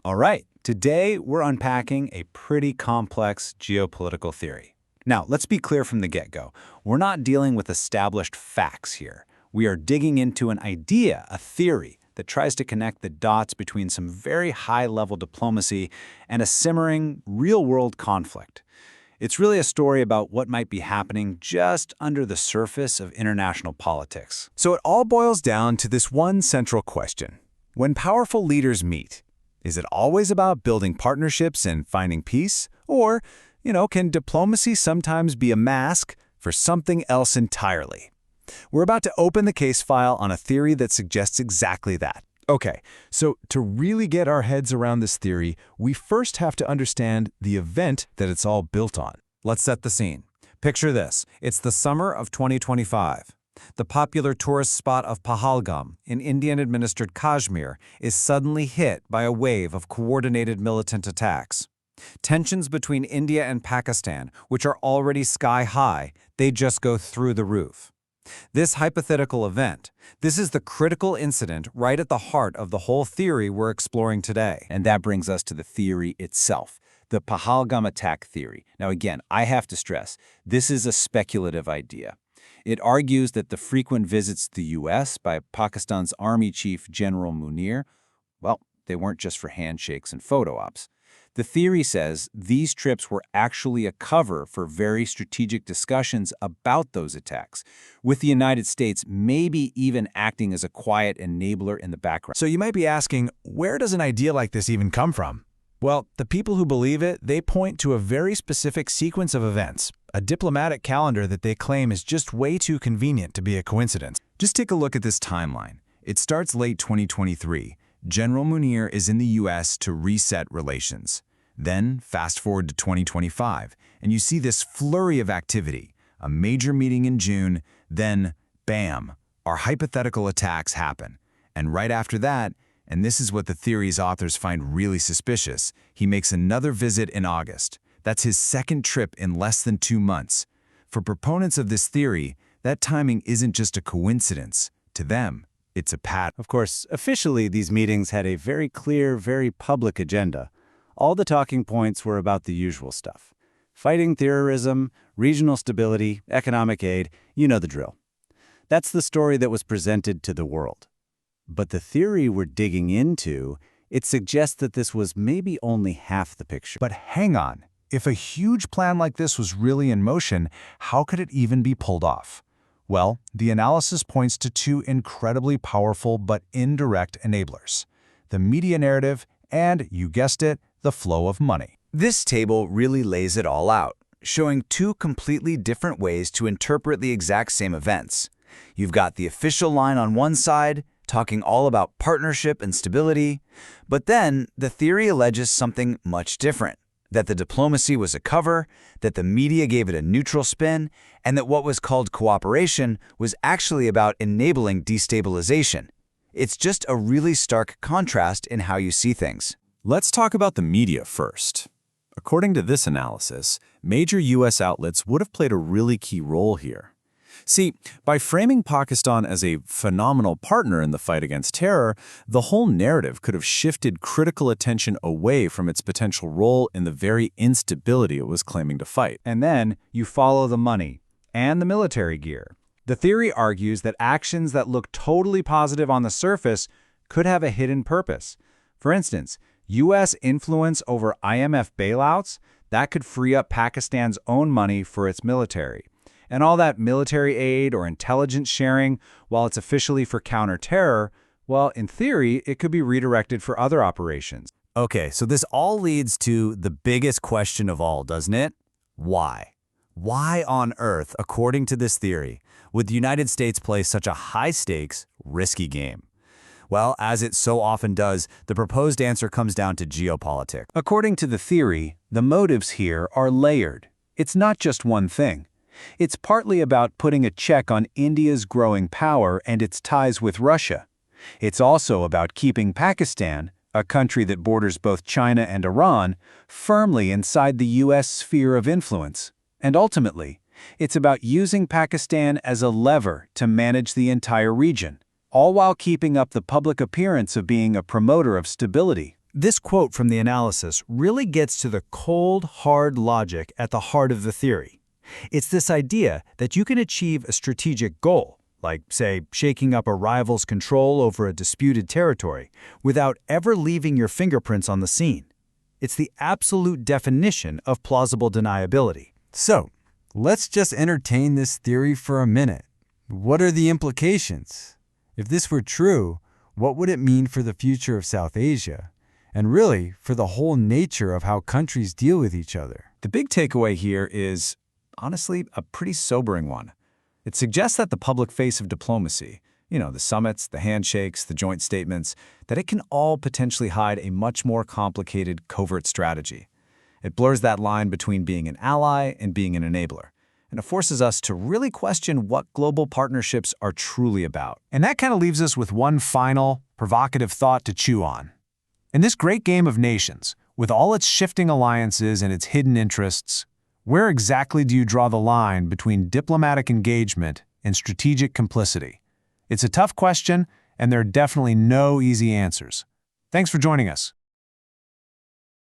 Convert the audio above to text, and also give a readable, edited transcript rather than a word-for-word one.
All right, today we're unpacking a pretty complex geopolitical theory. Now, let's be clear from the get-go. We're not dealing with established facts here. We are digging into an idea, a theory, that tries to connect the dots between some very high-level diplomacy and a simmering, real-world conflict. It's really a story about what might be happening just under the surface of international politics. So it all boils down to this one central question. When powerful leaders meet, is it always about building partnerships and finding peace? Or, can diplomacy sometimes be a mask for something else entirely? We're about to open the case file on a theory that suggests exactly that. Okay, so to really get our heads around this theory, we first have to understand the event that it's all built on. Let's set the scene. Picture this. It's the summer of 2025. The popular tourist spot of Pahalgam in Indian-administered Kashmir is suddenly hit by a wave of coordinated militant attacks. Tensions between India and Pakistan, which are already sky-high, they just go through the roof. This hypothetical event, this is the critical incident right at the heart of the whole theory we're exploring today. And that brings us to the theory itself, the Pahalgam attack theory. Now again, I have to stress, this is a speculative idea. It argues that the frequent visits to the U.S. by Pakistan's Army Chief General Munir, well, they weren't just for handshakes and photo ops. The theory says these trips were actually a cover for very strategic discussions about those attacks, with the United States maybe even acting as a quiet enabler in the background. So you might be asking, where does an idea like this even come from? Well, the people who believe it, they point to a very specific sequence of events, a diplomatic calendar that they claim is just way too convenient to be a coincidence. Just take a look at this timeline. It starts late 2023. General Munir is in the U.S. to reset relations. Then, fast forward to 2025, and you see this flurry of activity, a major meeting in June, then, bam, our hypothetical attacks happen. And right after that, and this is what the theory's authors find really suspicious, he makes another visit in August. That's his second trip in less than 2 months. For proponents of this theory, that timing isn't just a coincidence. To them, it's a pattern. Of course, officially, these meetings had a very clear, very public agenda. All the talking points were about the usual stuff. Fighting terrorism, regional stability, economic aid, you know the drill. That's the story that was presented to the world. But the theory we're digging into, it suggests that this was maybe only half the picture. But hang on. If a huge plan like this was really in motion, how could it even be pulled off? Well, the analysis points to two incredibly powerful but indirect enablers: the media narrative and, you guessed it, the flow of money. This table really lays it all out, showing two completely different ways to interpret the exact same events. You've got the official line on one side, talking all about partnership and stability, but then the theory alleges something much different: that the diplomacy was a cover, that the media gave it a neutral spin, and that what was called cooperation was actually about enabling destabilization. It's just a really stark contrast in how you see things. Let's talk about the media first. According to this analysis, major U.S. outlets would have played a really key role here. See, by framing Pakistan as a phenomenal partner in the fight against terror, the whole narrative could have shifted critical attention away from its potential role in the very instability it was claiming to fight. And then you follow the money and the military gear. The theory argues that actions that look totally positive on the surface could have a hidden purpose. For instance, U.S. influence over IMF bailouts, that could free up Pakistan's own money for its military. And all that military aid or intelligence sharing, while it's officially for counter-terror, well, in theory, it could be redirected for other operations. Okay, so this all leads to the biggest question of all, doesn't it? Why? Why on earth, according to this theory, would the United States play such a high-stakes, risky game? Well, as it so often does, the proposed answer comes down to geopolitics. According to the theory, the motives here are layered. It's not just one thing. It's partly about putting a check on India's growing power and its ties with Russia. It's also about keeping Pakistan, a country that borders both China and Iran, firmly inside the U.S. sphere of influence. And ultimately, it's about using Pakistan as a lever to manage the entire region, all while keeping up the public appearance of being a promoter of stability. This quote from the analysis really gets to the cold, hard logic at the heart of the theory. It's this idea that you can achieve a strategic goal, like, say, shaking up a rival's control over a disputed territory, without ever leaving your fingerprints on the scene. It's the absolute definition of plausible deniability. So, let's just entertain this theory for a minute. What are the implications? If this were true, what would it mean for the future of South Asia? And really, for the whole nature of how countries deal with each other? The big takeaway here is, honestly, a pretty sobering one. It suggests that the public face of diplomacy, the summits, the handshakes, the joint statements, that it can all potentially hide a much more complicated covert strategy. It blurs that line between being an ally and being an enabler, and it forces us to really question what global partnerships are truly about. And that kind of leaves us with one final, provocative thought to chew on. In this great game of nations, with all its shifting alliances and its hidden interests, where exactly do you draw the line between diplomatic engagement and strategic complicity? It's a tough question, and there are definitely no easy answers. Thanks for joining us.